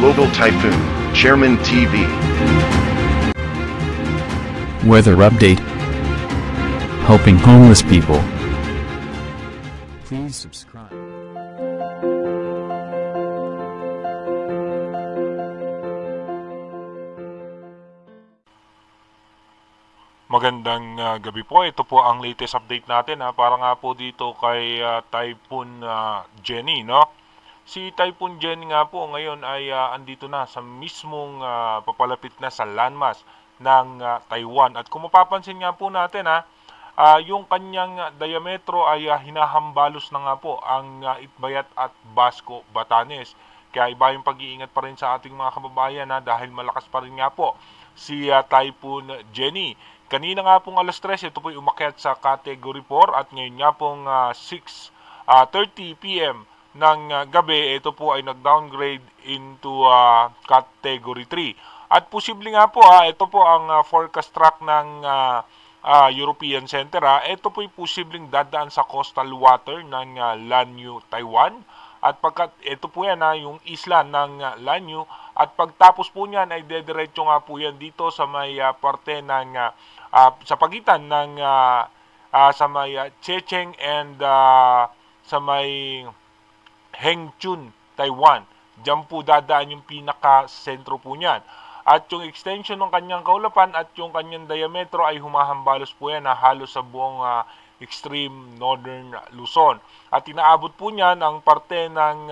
Global Typhoon, Chairman TV. Weather update. Helping homeless people. Please subscribe. Magandang gabi po. Ito po ang latest update natin para nga po dito kay Typhoon Jenny, no? Si Typhoon Jenny nga po ngayon ay andito na sa mismong papalapit na sa landmass ng Taiwan. At kung mapapansin nga po natin yung kanyang diametro ay hinahambalos na nga po ang Itbayat at Basco, Batanes. Kaya iba yung pag-iingat pa rin sa ating mga kababayan dahil malakas pa rin nga po si Typhoon Jenny. Kanina nga pong alas 3, ito po umakyat sa Category 4 at ngayon nga pong 6:30 p.m. ng gabi, ito po ay nag-downgrade into Category 3. At posible nga po, ito po ang forecast track ng European Center. Ito po ay posibleng dadaan sa coastal water ng Lanyu, Taiwan. At pagkat ito po yan yung isla ng Lanyu, at pagtapos po niyan ay dediretso nga po yan dito sa may parte ng sa pagitan ng sa may Checheng and sa may Hengchun, Taiwan. Diyan po dadaan yung pinaka-sentro po niyan. At yung extension ng kanyang kaulapan at yung kanyang diametro ay humahambalos po yan halos sa buong extreme northern Luzon. At inaabot po niyan ang parte ng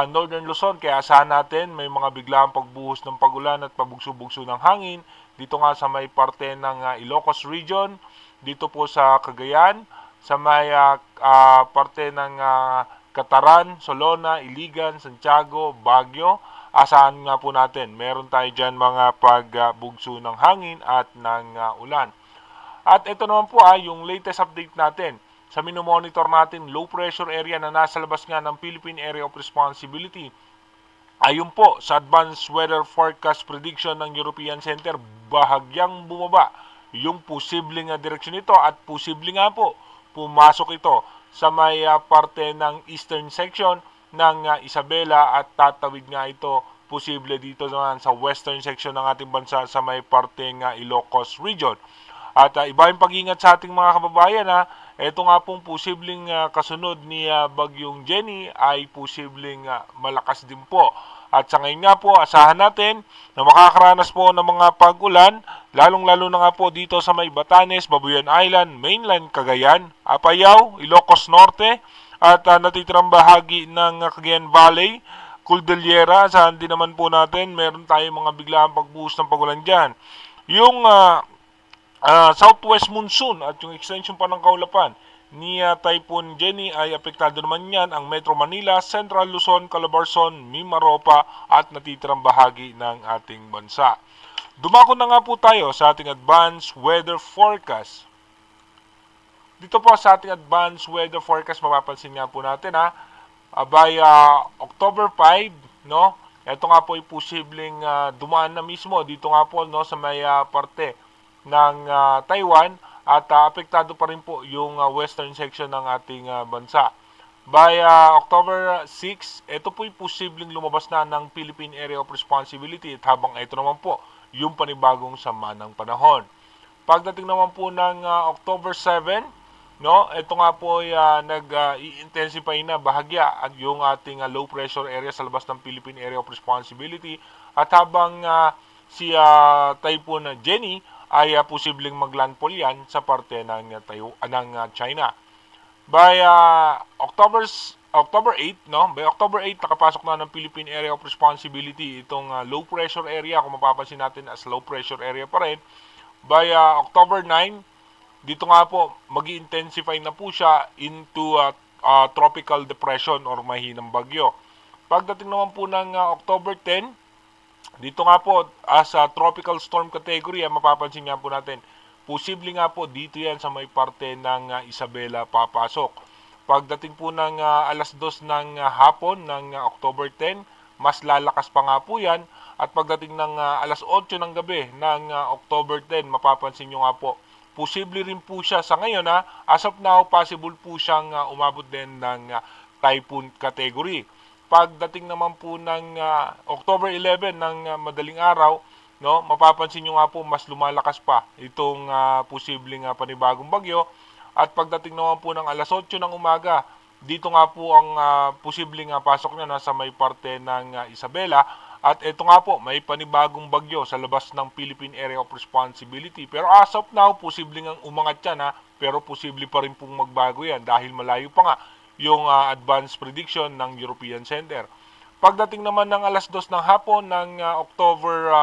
northern Luzon, kaya asahan natin may mga biglang pagbuhos ng pagulan at pabugso-bugso ng hangin dito nga sa may parte ng Ilocos region, dito po sa Cagayan, sa may parte ng Cataran, Solona, Iligan, Santiago, Baguio. Asahan nga po natin meron tayo dyan mga pagbugso ng hangin at ng ulan. At ito naman po yung latest update natin sa minomonitor natin low pressure area na nasa labas nga ng Philippine Area of Responsibility. Ayon po sa Advanced Weather Forecast Prediction ng European Center, bahagyang bumaba yung posibleng direksyon nito at posibleng nga po pumasok ito sa may parte ng eastern section ng Isabela at tatawid nga ito posible dito naman sa western section ng ating bansa sa may parte ng Ilocos region. At iba yung pag-ingat sa ating mga kababayan ito nga pong posibleng kasunod ni Bagyong Jenny ay posibleng malakas din po. At sa ngayon nga po, asahan natin na makakaranas po ng mga pag-ulan, lalong-lalo na nga po dito sa may Batanes, Babuyan Island, Mainland, Cagayan, Apayao, Ilocos Norte, at natitirang bahagi ng Cagayan Valley, Cordillera. Asahan din naman po natin, meron tayong mga biglaan pagbuhos ng pag-ulan dyan. Yung southwest monsoon at yung extension pa ng kaulapan ni Typhoon Jenny ay apektado naman yan ang Metro Manila, Central Luzon, Calabarzon, Mimaropa at natitirang bahagi ng ating bansa. Dumako na nga po tayo sa ating advanced weather forecast. Dito po sa ating advanced weather forecast, mapapansin nga po natin by October 5, no? Ito nga po ay posibleng dumaan na mismo dito nga po sa may parte ng Taiwan at apektado pa rin po yung western section ng ating bansa. By October 6, ito po ay posibleng lumabas na ng Philippine Area of Responsibility at habang ito naman po yung panibagong sama ng panahon. Pagdating naman po ng October 7, no, ito nga po ay nag-i-intensify na bahagya at yung ating low pressure area sa labas ng Philippine Area of Responsibility at habang si Typhoon Jenny ay posibleng maglandfall yan sa parte ng China. By October 8, no? By October 8 nakapasok na ng Philippine Area of Responsibility itong low pressure area, kung mapapansin natin as low pressure area pa rin. By October 9, dito nga po magi-intensify na po siya into tropical depression or mahinang bagyo. Pagdating naman po ng October 10, dito nga po as a tropical storm category, mapapansin nga po natin, posible nga po dito yan sa may parte ng Isabela papasok. Pagdating po ng alas 2 ng hapon ng October 10, mas lalakas pa nga po yan. At pagdating ng alas 8 ng gabi ng October 10, mapapansin nyo nga po, posible rin po siya sa ngayon as of now, possible po siyang umabot din ng typhoon category. Pagdating naman po ng October 11 ng madaling araw, no, mapapansin nyo nga po mas lumalakas pa itong posibleng panibagong bagyo. At pagdating naman po ng alas 8 ng umaga, dito nga po ang posibleng pasok niya nasa may parte ng Isabela. At ito nga po, may panibagong bagyo sa labas ng Philippine Area of Responsibility. Pero as of now, posibleng ang umangat yan pero posible pa rin pong magbago yan dahil malayo pa nga yung advanced prediction ng European Center. Pagdating naman ng alas 2 ng hapon ng October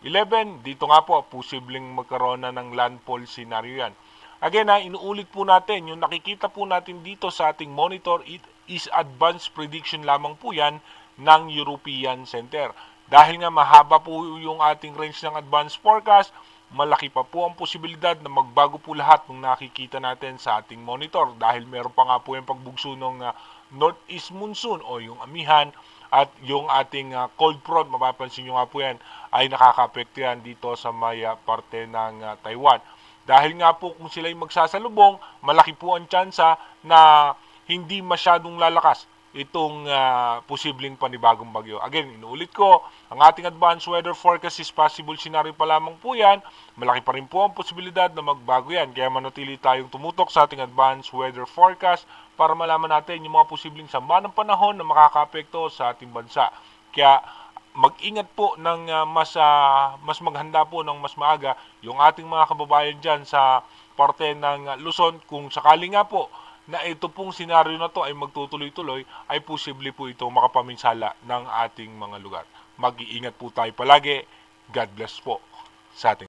11, dito nga po, posibleng magkaroon na ng landfall scenario yan. Again, inuulit po natin, yung nakikita po natin dito sa ating monitor, it is advanced prediction lamang po yan ng European Center. Dahil nga mahaba po yung ating range ng advanced forecast, malaki pa po ang posibilidad na magbago po lahat ng nakikita natin sa ating monitor. Dahil meron pa nga po yung pagbugso ng northeast monsoon o yung amihan at yung ating cold front, mapapansin nyo nga po yan, ay nakaka-apekto yan dito sa may parte ng Taiwan. Dahil nga po kung sila'y magsasalubong, malaki po ang tsansa na hindi masyadong lalakas itong posibleng panibagong bagyo. Again, inuulit ko, ang ating advanced weather forecast is possible scenario pa lamang po yan. Malaki pa rin po ang posibilidad na magbago yan. Kaya manatili tayong tumutok sa ating advanced weather forecast para malaman natin yung mga posibleng sama ng panahon na makakaapekto sa ating bansa. Kaya mag-ingat po ng mas maghanda po ng mas maaga yung ating mga kababayan dyan sa parte ng Luzon. Kung sakali nga po na ito pong senaryo na to ay magtutuloy-tuloy, ay posible po ito makapaminsala ng ating mga lugar. Mag-iingat po tayo palagi. God bless po sa ating